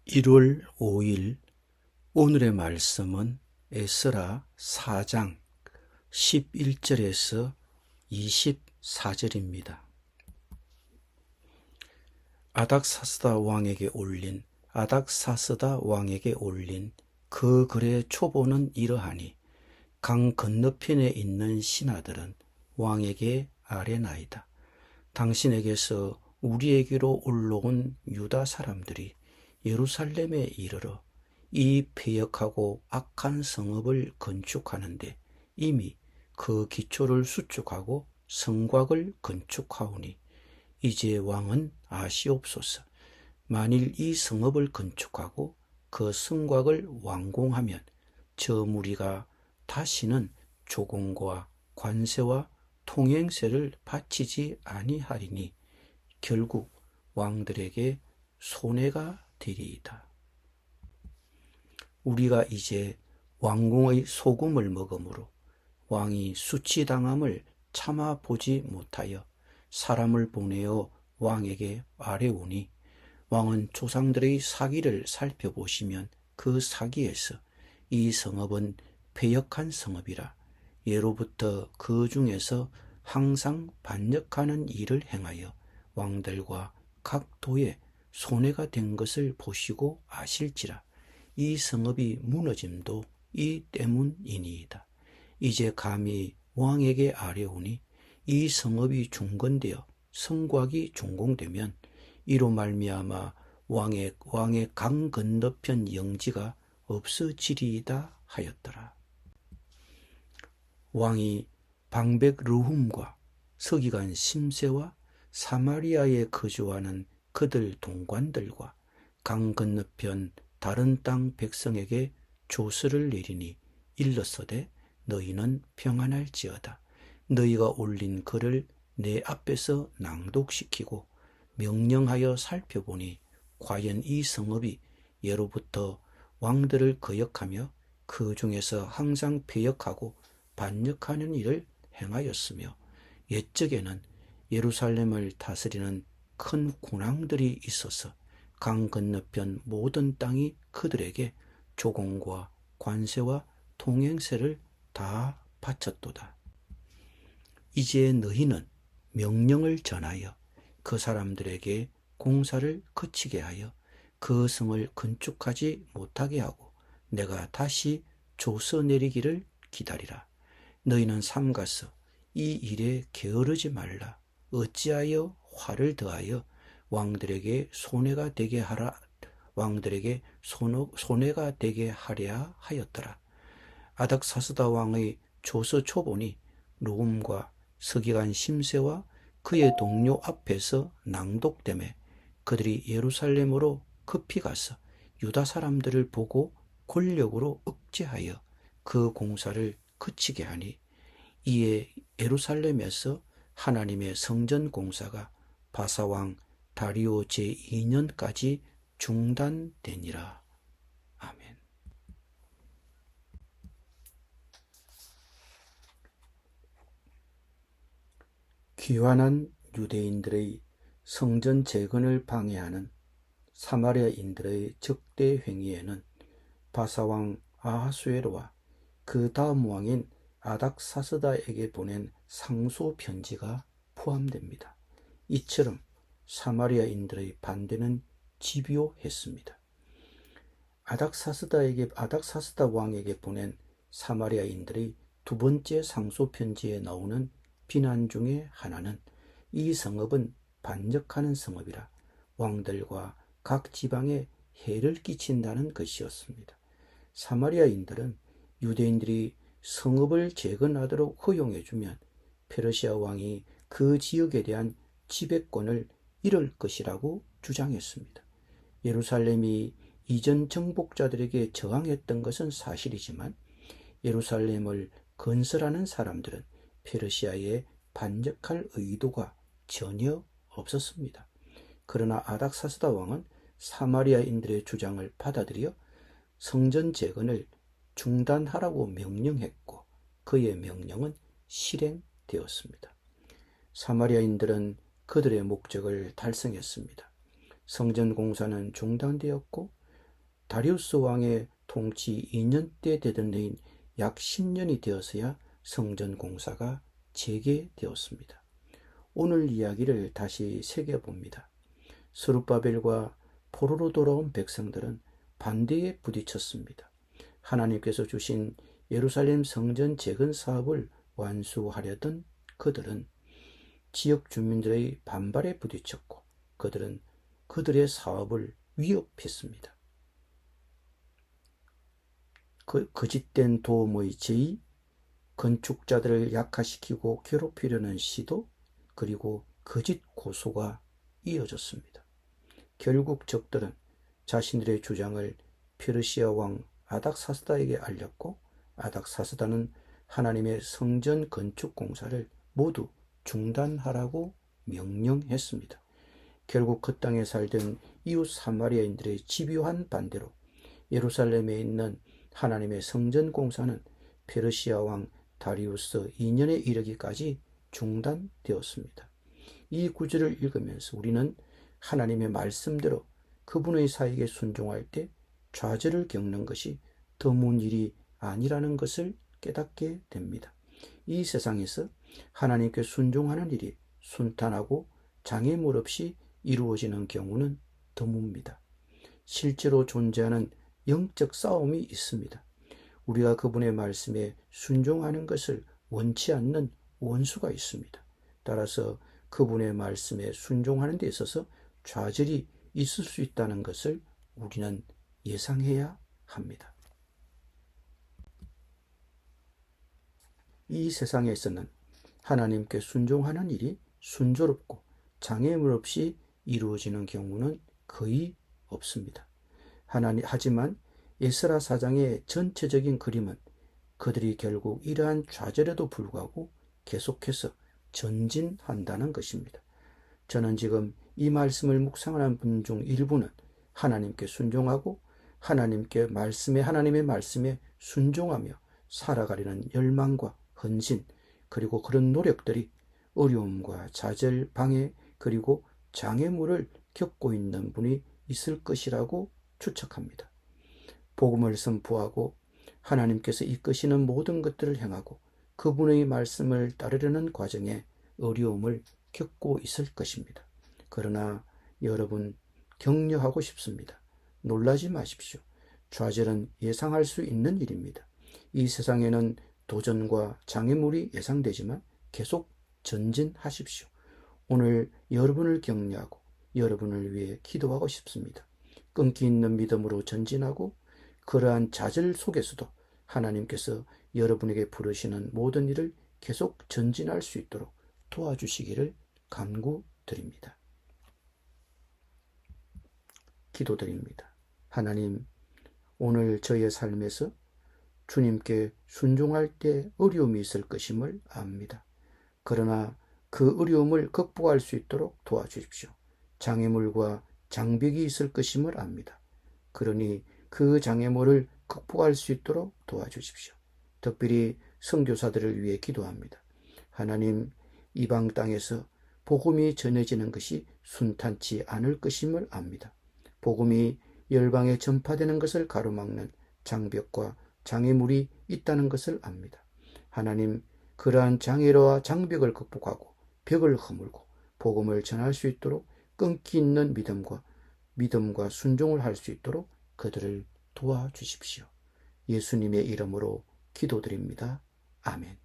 1월 5일 오늘의 말씀은 에스라 4장 11절에서 24절입니다. 아닥사스다 왕에게 올린 그 글의 초보는 이러하니 강 건너편에 있는 신하들은 왕에게 아뢰나이다. 당신에게서 우리에게로 올라온 유다 사람들이 예루살렘에 이르러 이 패역하고 악한 성읍을 건축하는데 이미 그 기초를 수축하고 성곽을 건축하오니 이제 왕은 아시옵소서. 만일 이 성읍을 건축하고 그 성곽을 완공하면 저 무리가 다시는 조공과 관세와 통행세를 바치지 아니하리니 결국 왕들에게 손해가 되리이다. 우리가 이제 왕궁의 소금을 먹으므로 왕이 수치당함을 참아보지 못하여 사람을 보내어 왕에게 아뢰오니 왕은 조상들의 사기를 살펴보시면 그 사기에서 이 성읍은 패역한 성읍이라 예로부터 그 중에서 항상 반역하는 일을 행하여 왕들과 각 도에 손해가 된 것을 보시고 아실지라 이 성읍이 무너짐도 이 때문이니이다. 이제 감히 왕에게 아뢰오니 이 성읍이 중건되어 성곽이 준공되면 이로 말미암아 왕의 강 건너편 영지가 없어지리이다 하였더라. 왕이 방백 르훔과 서기관 심세와 사마리아에 거주하는 그들 동관들과 강 건너편 다른 땅 백성에게 조서를 내리니 일렀으되 너희는 평안할지어다. 너희가 올린 글을 내 앞에서 낭독시키고 명령하여 살펴보니 과연 이 성읍이 예로부터 왕들을 거역하며 그 중에서 항상 패역하고 반역하는 일을 행하였으며 옛적에는 예루살렘을 다스리는 큰 군왕들이 있어서 강 건너편 모든 땅이 그들에게 조공과 관세와 통행세를 다 바쳤도다. 이제 너희는 명령을 전하여 그 사람들에게 공사를 그치게 하여 그 성을 건축하지 못하게 하고 내가 다시 조서 내리기를 기다리라. 너희는 삼가서 이 일에 게으르지 말라. 어찌하여 화를 더하여 왕들에게 손해가 되게 하랴 하였더라. 아닥사스다 왕의 조서 초본이 르훔과 서기관 심세와 그의 동료 앞에서 낭독되매 그들이 예루살렘으로 급히 가서 유다 사람들을 보고 권력으로 억제하여 그 공사를 그치게 하니 이에 예루살렘에서 하나님의 성전 공사가 바사왕 다리오 제2년까지 중단되니라. 아멘. 귀환한 유대인들의 성전 재건을 방해하는 사마리아인들의 적대 행위에는 바사왕 아하수에로와 그 다음 왕인 아닥사스다에게 보낸 상소 편지가 포함됩니다. 이처럼 사마리아인들의 반대는 집요했습니다. 아닥사스다 왕에게 보낸 사마리아인들의 두 번째 상소 편지에 나오는 비난 중에 하나는 이 성읍은 반역하는 성읍이라 왕들과 각 지방에 해를 끼친다는 것이었습니다. 사마리아인들은 유대인들이 성읍을 재건하도록 허용해주면 페르시아 왕이 그 지역에 대한 지배권을 잃을 것이라고 주장했습니다. 예루살렘이 이전 정복자들에게 저항했던 것은 사실이지만 예루살렘을 건설하는 사람들은 페르시아에 반역할 의도가 전혀 없었습니다. 그러나 아닥사스다 왕은 사마리아인들의 주장을 받아들여 성전 재건을 중단하라고 명령했고 그의 명령은 실행되었습니다. 사마리아인들은 그들의 목적을 달성했습니다. 성전 공사는 중단되었고 다리우스 왕의 통치 2년째 되던 해인 약 10년이 되어서야 성전 공사가 재개되었습니다. 오늘 이야기를 다시 새겨봅니다. 스룹바벨과 포로로 돌아온 백성들은 반대에 부딪혔습니다. 하나님께서 주신 예루살렘 성전 재건 사업을 완수하려던 그들은 지역 주민들의 반발에 부딪혔고 그들은 그들의 사업을 위협했습니다. 거짓된 도움의 제의, 건축자들을 약화시키고 괴롭히려는 시도, 그리고 거짓 고소가 이어졌습니다. 결국 적들은 자신들의 주장을 페르시아 왕 아닥사스다에게 알렸고 아닥사스다는 하나님의 성전 건축 공사를 모두 중단하라고 명령했습니다. 결국 그 땅에 살던 이웃 사마리아인들의 집요한 반대로 예루살렘에 있는 하나님의 성전 공사는 페르시아 왕 다리우스 2년에 이르기까지 중단되었습니다. 이 구절을 읽으면서 우리는 하나님의 말씀대로 그분의 사역에 순종할 때 좌절을 겪는 것이 드문 일이 아니라는 것을 깨닫게 됩니다. 이 세상에서 하나님께 순종하는 일이 순탄하고 장애물 없이 이루어지는 경우는 드뭅니다. 실제로 존재하는 영적 싸움이 있습니다. 우리가 그분의 말씀에 순종하는 것을 원치 않는 원수가 있습니다. 따라서 그분의 말씀에 순종하는 데 있어서 좌절이 있을 수 있다는 것을 우리는 예상해야 합니다. 이 세상에서는 하나님께 순종하는 일이 순조롭고 장애물 없이 이루어지는 경우는 거의 없습니다. 하지만 에스라 사장의 전체적인 그림은 그들이 결국 이러한 좌절에도 불구하고 계속해서 전진한다는 것입니다. 저는 지금 이 말씀을 묵상하는 분 중 일부는 하나님께 순종하고 하나님의 말씀에 순종하며 살아가려는 열망과 헌신, 그리고 그런 노력들이 어려움과 좌절, 방해, 그리고 장애물을 겪고 있는 분이 있을 것이라고 추측합니다. 복음을 선포하고 하나님께서 이끄시는 모든 것들을 행하고 그분의 말씀을 따르려는 과정에 어려움을 겪고 있을 것입니다. 그러나 여러분, 격려하고 싶습니다. 놀라지 마십시오. 좌절은 예상할 수 있는 일입니다. 이 세상에는 도전과 장애물이 예상되지만 계속 전진하십시오. 오늘 여러분을 격려하고 여러분을 위해 기도하고 싶습니다. 끈기 있는 믿음으로 전진하고 그러한 좌절 속에서도 하나님께서 여러분에게 부르시는 모든 일을 계속 전진할 수 있도록 도와주시기를 간구드립니다. 기도드립니다. 하나님, 오늘 저의 삶에서 주님께 순종할 때 어려움이 있을 것임을 압니다. 그러나 그 어려움을 극복할 수 있도록 도와주십시오. 장애물과 장벽이 있을 것임을 압니다. 그러니 그 장애물을 극복할 수 있도록 도와주십시오. 특별히 선교사들을 위해 기도합니다. 하나님, 이방 땅에서 복음이 전해지는 것이 순탄치 않을 것임을 압니다. 복음이 열방에 전파되는 것을 가로막는 장벽과 장애물이 있다는 것을 압니다. 하나님, 그러한 장애와 장벽을 극복하고 벽을 허물고 복음을 전할 수 있도록 끈기 있는 믿음과 순종을 할 수 있도록 그들을 도와주십시오. 예수님의 이름으로 기도드립니다. 아멘.